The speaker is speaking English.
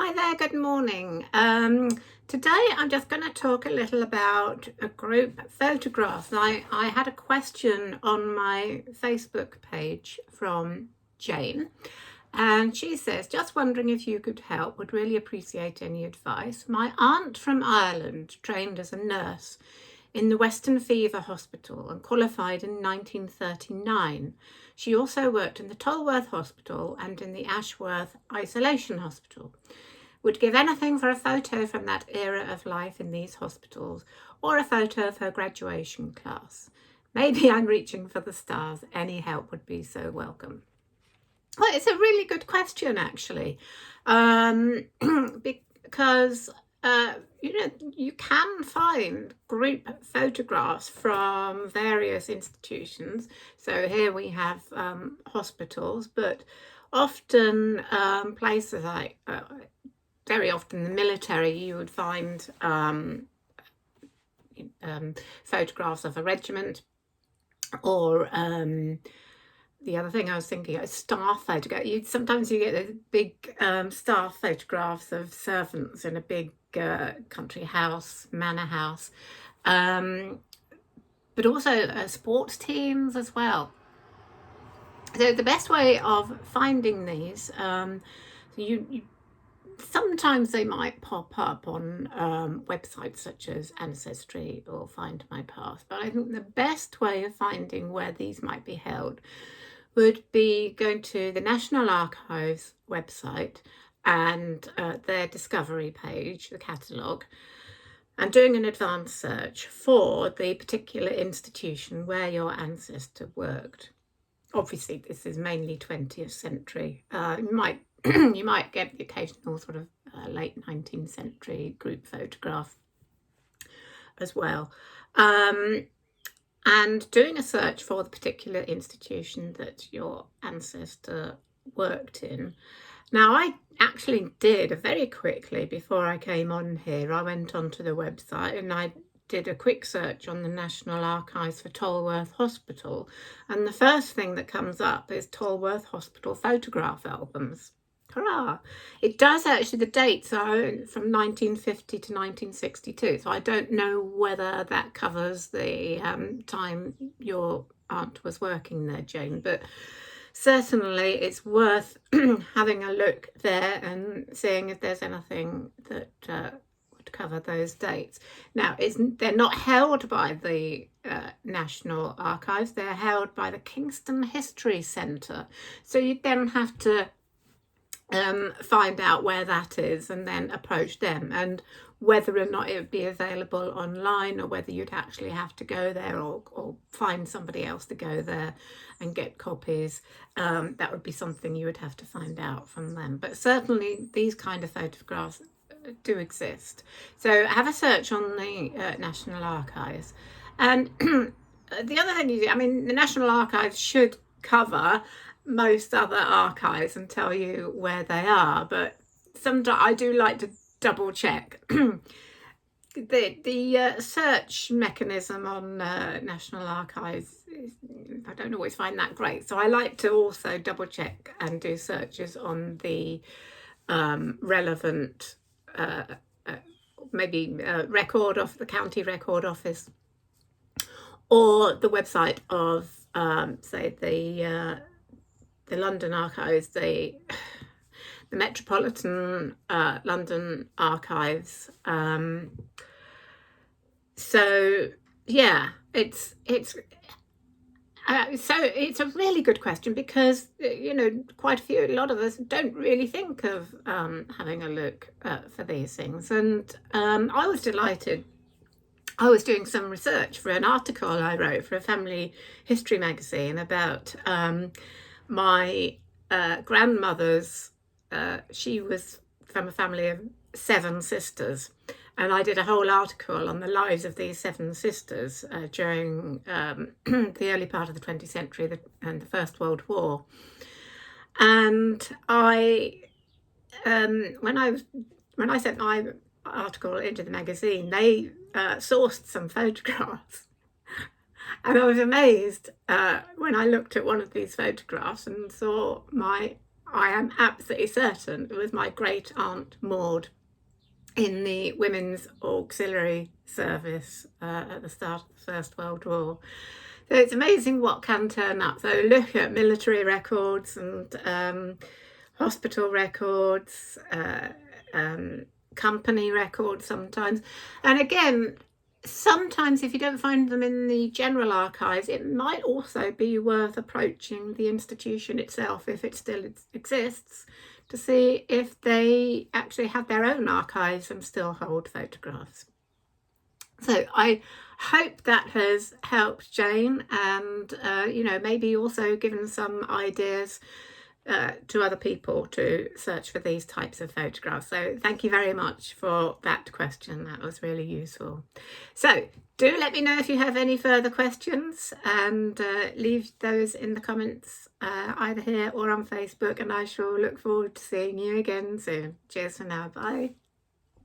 Hi there, good morning. Today I'm just going to talk a little about a group photographs. I had a question on my Facebook page from Jane, and she says, just wondering if you could help, would really appreciate any advice. My aunt from Ireland trained as a nurse in the Western Fever Hospital and qualified in 1939. She also worked in the Tolworth Hospital and in the Ashworth Isolation Hospital. Would give anything for a photo from that era of life in these hospitals, or a photo of her graduation class. Maybe I'm reaching for the stars. Any help would be so welcome. Well, it's a really good question, actually, because you can find group photographs from various institutions. So here we have hospitals, but often places like very often the military, you would find photographs of a regiment, or the other thing I was thinking of, staff photograph. Sometimes you get those big staff photographs of servants in a big country house, manor house, but also sports teams as well. So the best way of finding these, sometimes they might pop up on websites such as Ancestry or Find My Past, but I think the best way of finding where these might be held would be going to the National Archives website and their discovery page, the catalogue, and doing an advanced search for the particular institution where your ancestor worked. Obviously, this is mainly 20th century. You might get the occasional sort of late 19th century group photograph as well. And doing a search for the particular institution that your ancestor worked in. Now, I actually did very quickly before I came on here. I went onto the website and I did a quick search on the National Archives for Tolworth Hospital, and the first thing that comes up is Tolworth Hospital photograph albums. Hurrah! It does actually, the dates are from 1950 to 1962, so I don't know whether that covers the time your aunt was working there, Jane, but certainly it's worth having a look there and seeing if there's anything that would cover those dates. Now, they're not held by the National Archives, they're held by the Kingston History Centre. So you then have to find out where that is and then approach them, and whether or not it would be available online, or whether you'd actually have to go there or find somebody else to go there and get copies. That would be something you would have to find out from them. But certainly these kind of photographs do exist. So have a search on the National Archives. And the other thing the National Archives should cover most other archives and tell you where they are, but sometimes I do like to double check. The search mechanism on National Archives I don't always find that great, so I like to also double check and do searches on the relevant record of the county record office, or the website of say the London Archives, the Metropolitan London Archives. So yeah, it's a really good question, because quite a lot of us don't really think of having a look for these things. And I was delighted. I was doing some research for an article I wrote for a family history magazine about my grandmother's. She was from a family of 7 sisters, and I did a whole article on the lives of these 7 sisters during the early part of the 20th century and the First World War. And when I sent my article into the magazine, they sourced some photographs. And I was amazed when I looked at one of these photographs and saw my I am absolutely certain it was my great aunt Maud in the Women's Auxiliary Service at the start of the First World War. So it's amazing what can turn up. So look at military records and hospital records, company records sometimes. And again, sometimes if you don't find them in the general archives, it might also be worth approaching the institution itself, if it still exists, to see if they actually have their own archives and still hold photographs. So I hope that has helped Jane, and maybe also given some ideas to other people to search for these types of photographs. So thank you very much for that question. That was really useful. So do let me know if you have any further questions, and leave those in the comments either here or on Facebook, and I shall look forward to seeing you again soon. Cheers for now. Bye.